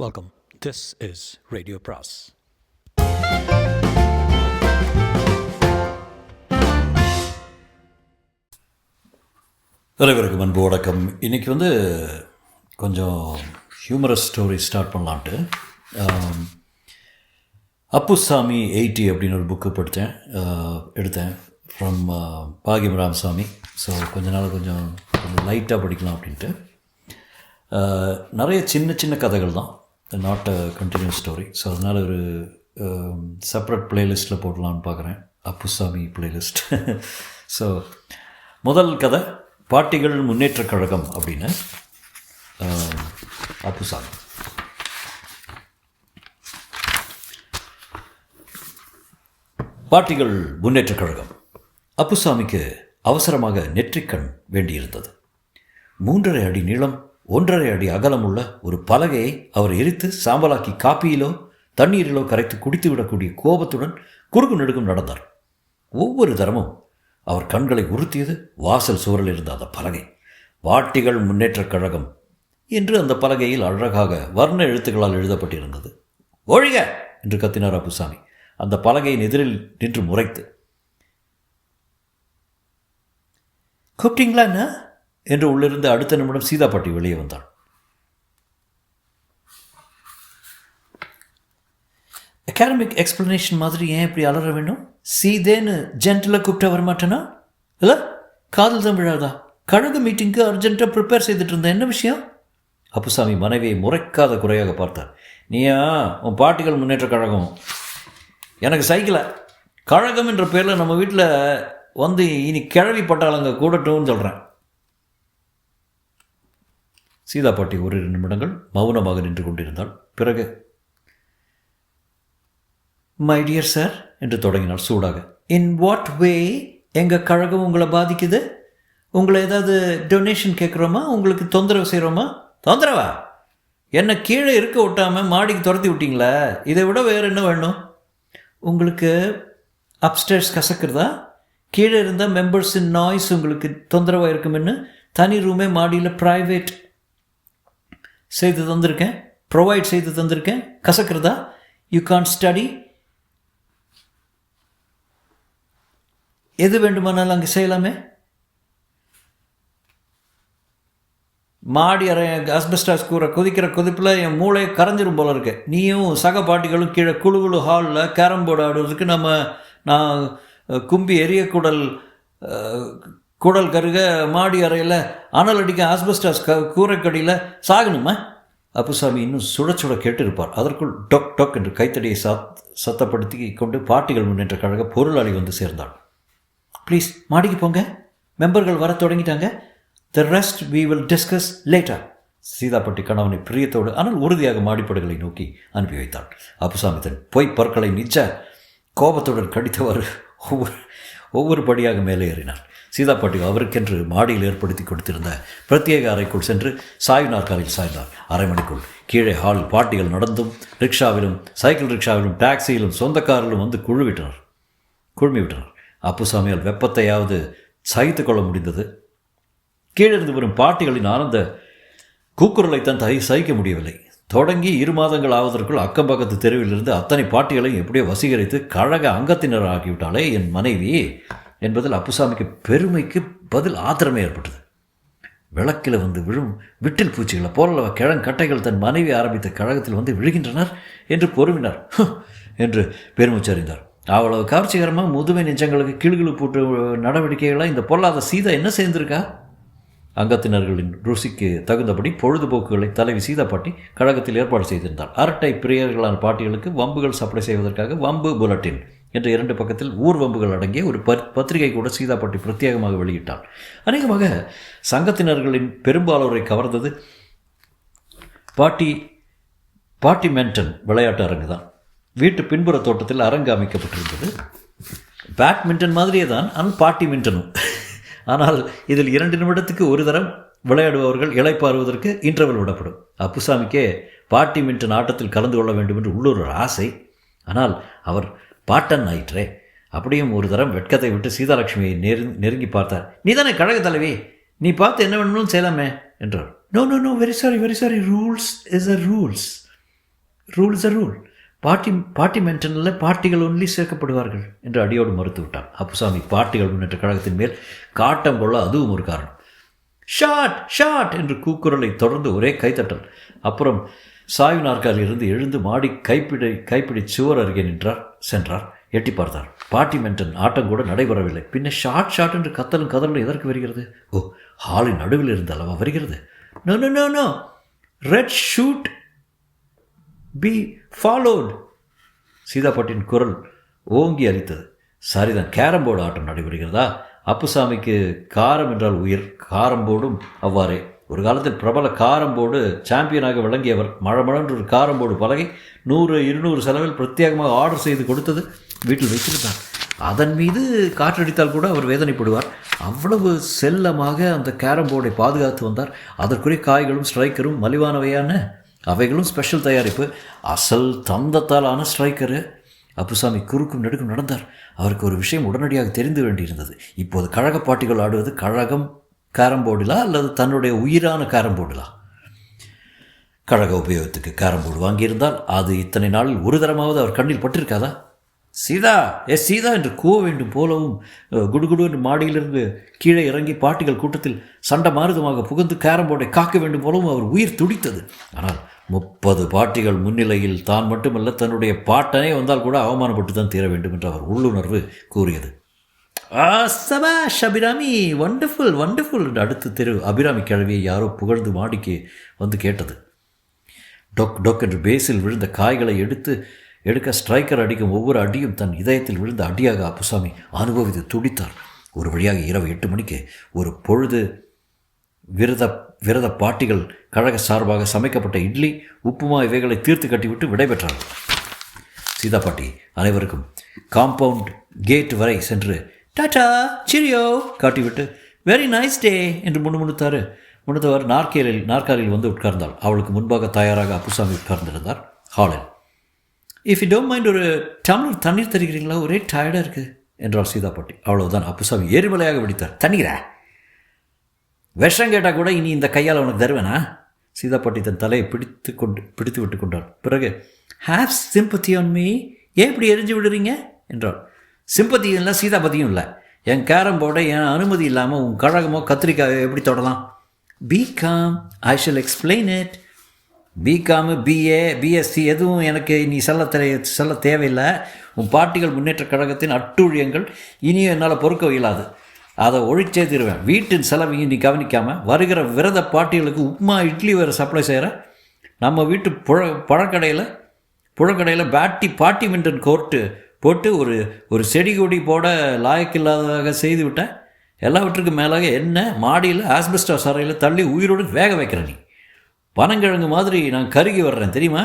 Welcome. This is Radio Pras. அனைவருக்கும் அன்பு வணக்கம். இன்றைக்கி கொஞ்சம் ஹியூமரஸ் ஸ்டோரி ஸ்டார்ட் பண்ணலான்ட்டு அப்புசாமி 80 அப்படின்னு ஒரு புக்கு எடுத்தேன் ஃப்ரம் பாகியம் ராமசாமி. ஸோ கொஞ்சம் லைட்டாக படிக்கலாம் அப்படின்ட்டு. நிறைய சின்ன சின்ன கதைகள் தான், not a continuous story. So அதனால் ஒரு செப்ரேட் ப்ளேலிஸ்ட்டில் போடலான்னு பார்க்குறேன், அப்புசாமி ப்ளேலிஸ்ட். ஸோ முதல் கதை பாட்டிகள் முன்னேற்றக் கழகம் அப்படின்னு அப்புசாமி. பாட்டிகள் முன்னேற்றக் கழகம். அப்புசாமிக்கு அவசரமாக நெற்றிக்கண் வேண்டியிருந்தது. 3.5 அடி நீளம் 1.5 அடி அகலமுள்ள ஒரு பலகையை அவர் எரித்து சாம்பலாக்கி காப்பியிலோ தண்ணீரிலோ கரைத்து குடித்து விடக்கூடிய கோபத்துடன் குறுக்கு நெடுக்கும் நடந்தார். ஒவ்வொரு தரமும் அவர் கண்களை உறுத்தியது வாசல் சுவரில் இருந்த அந்த பலகை. பாட்டிகள் முன்னேற்றக் கழகம் என்று அந்த பலகையில் அழகாக வர்ண எழுத்துக்களால் எழுதப்பட்டிருந்தது. ஒழிக என்று கத்தினார் அப்புசாமி, அந்த பலகையின் எதிரில் நின்று முறைத்து. கூப்பிட்டீங்களா என்ன என்று உள்ளிருந்து அடுத்த நிமிடம் சீதா பாட்டி வெளியே வந்தாள். அகாடமிக் எக்ஸ்பிளனேஷன் மாதிரி ஏன் இப்படி அலற வேண்டும்? சீதேன்னு ஜென்டில் கூப்பிட்டா வரமாட்டேனா? இல்லை, காதல் தான் விழாதா? கழக மீட்டிங்க்கு அர்ஜென்ட்டாக ப்ரிப்பேர் செய்துட்டு இருந்தேன், என்ன விஷயம்? அப்புசாமி மனைவியை முறைக்காத குறையாக பார்த்தார். நீயா உன் பாட்டிகள் முன்னேற்ற கழகம் எனக்கு சைக்கிளை கழகம் என்ற பேரில் நம்ம வீட்டில் இனி கிழவி பட்டாளங்க கூடட்டும்னு சொல்கிறேன். சீதா பாட்டி 1-2 நிமிடங்கள் மௌனமாக நின்று கொண்டிருந்தாள். பிறகு, மை டியர் சார் என்று தொடங்கினாள் சூடாக. இன் வாட் வே எங்கள் கழகம் உங்களை பாதிக்குது? உங்களை ஏதாவது டொனேஷன் கேட்குறோமா? உங்களுக்கு தொந்தரவு செய்கிறோமா? தொந்தரவா? என்னை கீழே இருக்க விட்டாமல் மாடிக்கு துரத்தி விட்டீங்களா? இதை விட வேறு என்ன வேணும்? உங்களுக்கு அப்ஸ்டேர்ஸ் கசக்கிறதா? கீழே இருந்தால் மெம்பர்ஸின் நாய்ஸ் உங்களுக்கு தொந்தரவாக இருக்குமென்னு தனி ரூமே மாடியில் ப்ரைவேட் செய்து தந்திருக்கேன், ப்ரொவைட் செய்து தந்திருக்கேன். கசக்கிறதா? You can't study. எது வேண்டுமானாலும் அங்கே செய்யலாமே. மாடி அறை அஸ்பெஸ்டாஸ் கூற கொதிக்கிற கொதிப்பில் என் மூளையை கரைஞ்சிரும் போல இருக்கு. நீயும் சக பாட்டிகளும் கீழே குழு ஹாலில் கேரம் போர்டு ஆடுறதுக்கு நான் கும்பி எரிய குடல் கருக மாடி அறையில் அனல் அடிக்க ஆஸ்பெஸ்டாஸ் கூரைக்கடியில் சாகணுமா? அப்புசாமி இன்னும் சுட கேட்டிருப்பார். அதற்குள் டொக் டொக் என்று கைத்தடியை சத்தப்படுத்தி கொண்டு பாட்டிகள் முன்னேற்ற கழக பொருளாளி வந்து சேர்ந்தாள். ப்ளீஸ் மாடிக்கு போங்க, மெம்பர்கள் வர தொடங்கிட்டாங்க. The rest we will discuss later. Seethapatti கணவனை பிரியத்தோடு ஆனால் உறுதியாக மாடிப்படைகளை நோக்கி அனுப்பி வைத்தாள். அப்புசாமி தன் பொய் பற்களை நிச்ச கோபத்துடன் கடித்தவாறு ஒவ்வொரு படியாக மேலே ஏறினார். சீதாப்பாட்டி அவருக்கென்று மாடியில் ஏற்படுத்தி கொடுத்திருந்த பிரத்யேக அறைக்குள் சென்று சாய்வு நாற்காலில் சாய்ந்தார். அரை மணிக்குள் கீழே ஹால் பாட்டிகள் நடந்தும் ரிக்ஷாவிலும் சைக்கிள் ரிக்ஷாவிலும் டாக்ஸியிலும் சொந்த காரிலும் வந்து குழுமிவிட்டனர். அப்புசாமியால் வெப்பத்தையாவது சகித்து கொள்ள முடிந்தது. கீழிருந்து வரும் பாட்டிகளின் ஆனந்த கூக்குரலைத்தான் சகிக்க முடியவில்லை. தொடங்கி 2 மாதங்கள் ஆவதற்குள் அக்கம் பக்கத்து தெருவிலிருந்து அத்தனை பாட்டிகளையும் எப்படியோ வசீகரித்து கழக அங்கத்தினர் ஆகிவிட்டாலே என் மனைவி என்பதில் அப்புசாமிக்கு பெருமைக்கு பதில் ஆத்திரமே ஏற்பட்டது. விளக்கில் வந்து விழும் விட்டில் பூச்சிகளை போலவ கிழங்கட்டைகள் தன் மனைவி ஆரம்பித்த கழகத்தில் வந்து விழுகின்றனர் என்று பொறுமினார் என்று பெருமிச்சறிந்தார். அவ்வளவு கவர்ச்சிகரமாக முதுமை நெஞ்சங்களுக்கு கிளுகிழு போட்டு நடவடிக்கைகளாக இந்த பொல்லாத சீதா என்ன செய்திருக்கா? அங்கத்தினர்களின் ருசிக்கு தகுந்தபடி பொழுதுபோக்குகளை தலைவி சீதா பாட்டி கழகத்தில் ஏற்பாடு செய்திருந்தார். அரட்டை பிரியர்களான பாட்டிகளுக்கு வம்புகள் சப்ளை செய்வதற்காக வம்பு புல்லட்டின் என்ற 2 பக்கத்தில் ஊர் வம்புகள் அடங்கிய ஒரு பத்திரிகை கூட சீதா பாட்டி பிரத்யேகமாக வெளியிட்டார். அநேகமாக சங்கத்தினர்களின் பெரும்பாலோரை கவர்ந்தது பாட்டி மென்டன் விளையாட்டு அரங்கு தான். வீட்டு பின்புற தோட்டத்தில் அரங்கு அமைக்கப்பட்டிருந்தது. பேட்மிண்டன் மாதிரியே தான், ஆனால் பாட்டி மிண்டனும். ஆனால் இதில் 2 நிமிடத்துக்கு ஒரு தரம் விளையாடுபவர்கள் இளைப்பாறுவதற்கு இன்டர்வல் விடப்படும். அப்புசாமிக்கே பாட்டி மிண்டன் ஆட்டத்தில் கலந்து கொள்ள வேண்டும் என்று உள்ளூர் ஆசை. ஆனால் அவர் பாட்டன் ஆயிற்றே. அப்படியும் ஒரு தரம் வெட்கத்தை விட்டு சீதாலட்சுமியை நெருங்கி பார்த்தார். நீ தானே கழக தலைவி, நீ பார்த்து என்ன வேணும்னு செய்யலாமே என்றார். No no no, very sorry, rules is a rules. Rule is a rule. பார்ட்டிமெண்டனில் பார்ட்டிகள் ஒன்லி சேர்க்கப்படுவார்கள் என்று அடியோடு மறுத்து விட்டான். அப்புசாமி பார்ட்டிகள் முன்னேற்ற கழகத்தின் மேல் காட்டம் கொள்ள அதுவும் ஒரு காரணம். ஷாட் ஷாட் என்று கூக்குரலை தொடர்ந்து ஒரே கைத்தட்டல். அப்புறம் சாய்வு நாற்காலிலிருந்து எழுந்து மாடி கைப்பிடி சுவர் அருகே சென்றார். எட்டி பார்த்தார். பார்ட்டிமெண்டன் ஆட்டம் கூட நடைபெறவில்லை. பின்ன ஷாட் ஷாட் என்று கத்தலும் கதலும் எதற்கு வருகிறது? ஓ, ஹாலின் நடுவில் இருந்து அல்லவா வருகிறது? No no no no, red should be followed. சீதாப்பாட்டின் குரல் ஓங்கி அளித்தது. சரிதான், கேரம் போர்டு ஆட்டம் நடைபெறுகிறதா? அப்புசாமிக்கு காரம் என்றால் உயிர். காரம்போர்டும் அவ்வாறே. ஒரு காலத்தில் பிரபல காரம்போர்டு சாம்பியனாக விளங்கியவர் மழமழன்று ஒரு காரம்போர்டு பலகை 100-200 செலவில் பிரத்யேகமாக ஆர்டர் செய்து கொடுத்தது வீட்டில் வைத்திருந்தார். அதன் மீது காற்றடித்தால் கூட அவர் வேதனைப்படுவார். அவ்வளவு செல்லமாக அந்த கேரம் போர்டை பாதுகாத்து வந்தார். அதற்குரிய காய்களும் ஸ்ட்ரைக்கரும் மலிவானவையான, அவைகளும் ஸ்பெஷல் தயாரிப்பு. அசல் தந்தத்தாலான ஸ்ட்ரைக்கரு. அப்புசாமி குறுக்கும் நெடுக்கும் நடந்தார். அவருக்கு ஒரு விஷயம் உடனடியாக தெரிந்து வேண்டியிருந்தது. இப்போது கழக பாட்டிகள் ஆடுவது கழகம் கேரம்போர்டிலா அல்லது தன்னுடைய உயிரான கேரம்போர்டிலா? கழக உபயோகத்துக்கு கேரம்போர்டு வாங்கியிருந்தால் அது இத்தனை நாளில் ஒரு தரமாவது அவர் கண்ணில் பட்டிருக்காதா? சீதா, சீதா என்று கூவ வேண்டும் போலவும் குடுகுடு என்று மாடியிலிருந்து கீழே இறங்கி பாட்டிகள் கூட்டத்தில் சண்டை மாறுதமாக புகுந்து கேரம்போர்டை காக்க வேண்டும் போலவும் அவர் உயிர் துடித்தது. ஆனால் 30 பாட்டிகள் முன்னிலையில் தான் மட்டுமல்ல, தன்னுடைய பாட்டனே வந்தால் கூட அவமானப்பட்டு தான் தீர வேண்டும் என்று அவர் உள்ளுணர்வு கூறியது. சபாஷ் அபிராமி, வண்டர்ஃபுல் வண்டர்ஃபுல் என்று அடுத்த தெரு அபிராமி கிழவியை யாரோ புகழ்ந்து மாடிக்கு வந்து கேட்டது. டொக் டொக் என்று பேஸில் விழுந்த காய்களை எடுக்க ஸ்ட்ரைக்கர் அடிக்கும் ஒவ்வொரு அடியும் தன் இதயத்தில் விழுந்த அடியாக அப்புசாமி அனுபவித்து துடித்தார். ஒரு வழியாக இரவு 8 மணிக்கு ஒரு பொழுது விரத பாட்டிகள் கழக சார்பாக சமைக்கப்பட்ட இட்லி, உப்புமா இவைகளை தீர்த்து கட்டிவிட்டு விடைபெற்றார்கள். சீதா பாட்டி அனைவருக்கும் காம்பவுண்ட் கேட் வரை சென்று டாட்டா சிரியோ காட்டிவிட்டு வெரி நைஸ் டே என்று முணுமுணுத்தவர் நாற்காலியில் வந்து உட்கார்ந்தாள். அவளுக்கு முன்பாக தயாராக அப்புசாமி உட்கார்ந்திருந்தார். ஹாலில் இஃப் யூ டோன்ட் மைண்ட் ஒரு டம்ளர் தண்ணீர் தருகிறீங்களா? ஒரே டயர்டாக இருக்குது என்றாள் சீதா பாட்டி. அவ்வளவுதான். அப்புசாமி எரிமலையாக வெடித்தார். தண்ணீரா? விஷம் கேட்டால் கூட இனி இந்த கையால் அவனுக்கு தருவேனா? சீதா பாட்டி தன் தலையை பிடித்து விட்டு கொண்டாள். பிறகு ஹேவ் சிம்பத்தி ஆன் மீ, ஏன் இப்படி எரிஞ்சு விடுறீங்க என்றாள். சிம்பத்தியும் இல்லை, சீதாபதியும் இல்லை. என் கேரம் போர்டை என் அனுமதி இல்லாமல் உன் கழகமோ கத்திரிக்காயோ எப்படி தொடலாம்? B Com, I shall explain it. B Com, BA, BSc எதுவும் எனக்கு நீ சொல்ல தேவையில்லை. உன் பாட்டிகள் முன்னேற்ற கழகத்தின் அட்டூழியங்கள் இனியும் என்னால் பொறுக்க இயலாது. அதை ஒழிச்சே தருவேன். வீட்டின் செலவையும் நீ கவனிக்காமல் வருகிற விரத பாட்டிகளுக்கு உப்புமா இட்லி வேறு சப்ளை செய்கிற. நம்ம வீட்டு புழக்கடையில் பார்ட்டிமெண்டன் கோர்ட்டு போட்டு ஒரு செடி கொடி போட லாயக்கில்லாததாக செய்து விட்டேன். எல்லாவற்றுக்கும் மேலாக என்ன மாடியில் ஆஸ்பெஸ்டாஸ் அறையில் தள்ளி உயிரோடு வேக வைக்கிற நீ. பனங்கிழங்கு மாதிரி நான் கருகி வர்றேன் தெரியுமா?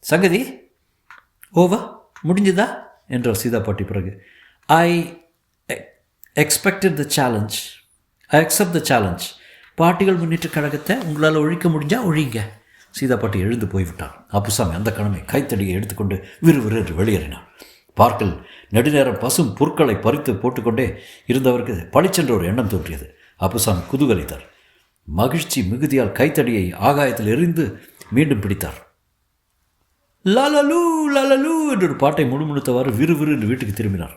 சங்கதி ஓவா முடிஞ்சுதா என்றார் சீதா பாட்டி. பிறகு ஐ அக்செப்ட் த சேலஞ்ச். பாட்டிகள் முன்னேற்ற கழகத்தை உங்களால் ஒழிக்க முடிஞ்சால் ஒழிங்க. சீதா பாட்டி எழுந்து போய்விட்டார். அப்புசாமி அந்த கணமே கைத்தடியை எடுத்துக்கொண்டு விறுவிறு என்று வெளியேறினார். பார்க்கில் நெடுநேரம் பசும் புற்களை பறித்து போட்டுக்கொண்டே இருந்தவருக்கு பளிச்சென்ற ஒரு எண்ணம் தோன்றியது. அப்புசாமி குதூகலித்தார். மகிழ்ச்சி மிகுதியால் கைத்தடியை ஆகாயத்தில் எறிந்து மீண்டும் பிடித்தார். லாலலூ லாலலூ என்று ஒரு பாட்டை முணுமுணுத்தவாறு விறுவிறு என்று வீட்டுக்கு திரும்பினார்.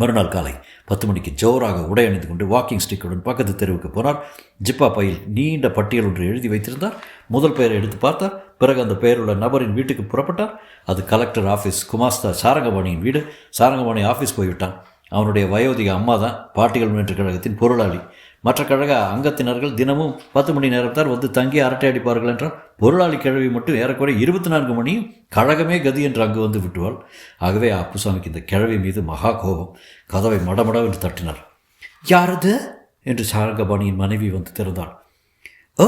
மறுநாள் காலை 10 மணிக்கு ஜோராக உடை அணிந்து கொண்டு வாக்கிங் ஸ்டிக்குடன் பக்கத்து தெருவுக்கு போனார். ஜிப்பா பையில் நீண்ட பட்டியல் ஒன்று எழுதி வைத்திருந்தார். முதல் பெயரை எடுத்து பார்த்தார். பிறகு அந்த பெயருள்ள நபரின் வீட்டுக்கு புறப்பட்டார். அது கலெக்டர் ஆஃபீஸ். குமாஸ்தா சாரங்கபாணியின் வீடு. சாரங்கபாணி ஆஃபீஸ் போய்விட்டான். அவனுடைய வயோதிக அம்மா தான் பாட்டிகள் முன்னேற்ற கழகத்தின் பொருளாளி. மற்ற கழக அங்கத்தினர்கள் தினமும் 10 மணி நேரத்தால் வந்து தங்கி அரட்டை அடிப்பார்கள் என்றால் பொருளாளி கிழவி மட்டும் ஏறக்குறைய 24 மணியும் கழகமே கதி என்று அங்கு வந்து விட்டுவாள். ஆகவே அப்புசாமிக்கு இந்த கிழவி மீது மகா கோபம். கதவை மடமடவென்று தட்டினார். யாரது என்று சாரங்கபாணியின் மனைவி வந்து திறந்தாள். ஓ,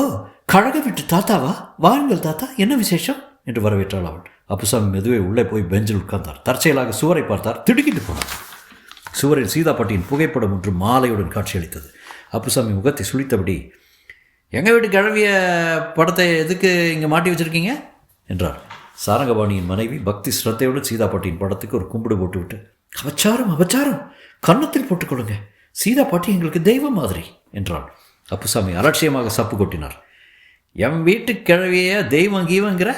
கழக விட்டு தாத்தாவா? வாருங்கள் தாத்தா, என்ன விசேஷம் என்று வரவேற்றாள் அவள். அப்புசாமி மெதுவே உள்ளே போய் பெஞ்சில் உட்கார்ந்தார். தற்செயலாக சுவரை பார்த்தார். திடுக்கிட்டு போனார். சுவரில் சீதாப்பாட்டியின் புகைப்படம் ஒன்று மாலையுடன் காட்சியளித்தது. அப்புசாமி முகத்தை சுழித்தபடி, எங்கள் வீட்டு கிழவிய படத்தை எதுக்கு இங்கே மாட்டி வச்சுருக்கீங்க என்றார். சாரங்கபாணியின் மனைவி பக்தி ஸ்ரத்தையுடன் சீதாப்பாட்டியின் படத்துக்கு ஒரு கும்பிடு போட்டுவிட்டு, அபச்சாரம், கன்னத்தில் போட்டுக்கொள்ளுங்க, சீதாப்பாட்டி எங்களுக்கு தெய்வம் மாதிரி என்றாள். அப்புசாமி அலட்சியமாக சப்பு கொட்டினார். என் வீட்டு கிழவிய தெய்வம் கீவங்கிற?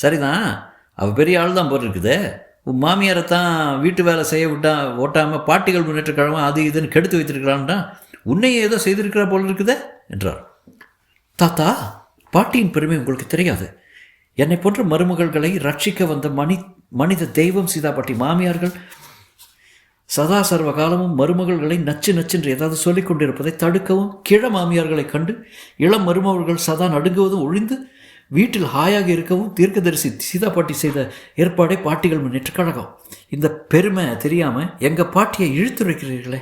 சரிதான், அவள் பெரிய ஆள் தான் போல் இருக்குதே. உன் மாமியாரை தான் வீட்டு வேலை செய்ய ஓட்டாமல் பாட்டிகள் முன்னேற்ற கழகம் அது இதுன்னு கெடுத்து வைத்திருக்கிறான்டா. உன்னையே ஏதோ செய்திருக்கிறா போல் இருக்குதே என்றார். தாத்தா, பாட்டியின் பெருமை உங்களுக்கு தெரியாது. என்னை போன்ற மருமகள்களை ரட்சிக்க வந்த மனித தெய்வம் சீதாபாட்டி. மாமியார்கள் சதா சர்வ காலமும் மருமகள்களை நச்சு நச்சென்று ஏதாவது சொல்லிக் கொண்டிருப்பதை தடுக்கவும், கிழ மாமியார்களை கண்டு இளம் மருமகள்கள் சதா நடுங்குவதும் ஒழிந்து வீட்டில் ஹாயாக இருக்கவும் தீர்க்கதரிசி சீதாபாட்டி செய்த ஏற்பாடே பாட்டிகள் முன்னேற்ற கழகம். இந்த பெருமை தெரியாமல் எங்கள் பாட்டியை இழுத்துரைக்கிறீர்களே.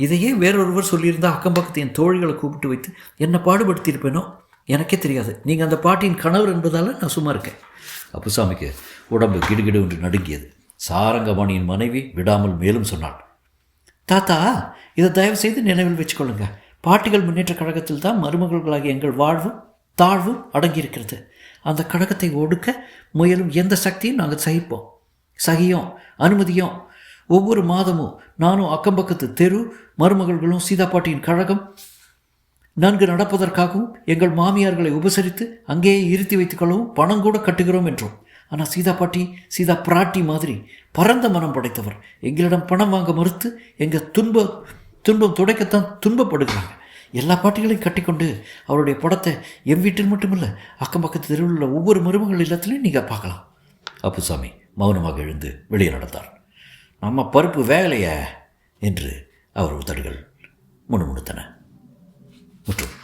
இதையே வேறொருவர் சொல்லியிருந்தால் அக்கம் பக்கத்து என் தோழிகளை கூப்பிட்டு வைத்து என்னை பாடுபடுத்தியிருப்பேனோ எனக்கே தெரியாது. நீங்கள் அந்த பாட்டியின் கணவர் என்பதால் நான் சும்மா இருக்கேன். அப்புசாமிக்கு உடம்பு கிடுகிடு என்று நடுங்கியது. சாரங்கபாணியின் மனைவி விடாமல் மேலும் சொன்னாள். தாத்தா, இதை தயவு செய்து நினைவில் வச்சுக்கொள்ளுங்க. பாட்டிகள் முன்னேற்ற கழகத்தில் தான் மருமகள்களாகிய எங்கள் வாழ்வும் தாழ்வும் அடங்கியிருக்கிறது. அந்த கழகத்தை ஒடுக்க முயலும் எந்த சக்தியும் நாங்கள் சகியோம் அனுமதியோம். ஒவ்வொரு மாதமும் நானும் அக்கம்பக்கத்து தெரு மருமகள்களும் சீதாபாட்டியின் கழகம் நன்கு நடப்பதற்காகவும் எங்கள் மாமியார்களை உபசரித்து அங்கேயே இருத்தி வைத்துக் கொள்ளவும் பணம் கூட கட்டுகிறோம் என்றோம். ஆனால் சீதா பிராட்டி மாதிரி பரந்த மனம் படைத்தவர் எங்களிடம் பணம் வாங்க மறுத்து எங்கள் துன்பம் துடைக்கத்தான் துன்பப்படுகிறாங்க. எல்லா பாட்டிகளையும் கட்டிக்கொண்டு அவருடைய படத்தை என் வீட்டில் மட்டுமில்லை அக்கம் பக்கத்து தெருவில் உள்ள ஒவ்வொரு மருமகள் இல்லத்திலையும் நீங்கள் பார்க்கலாம். அப்புசாமி மௌனமாக எழுந்து வெளியே நடந்தார். நம்ம பருப்பு வேகலையே என்று அவர் உதடுகள் முணுமுணுத்தன. முற்றும்.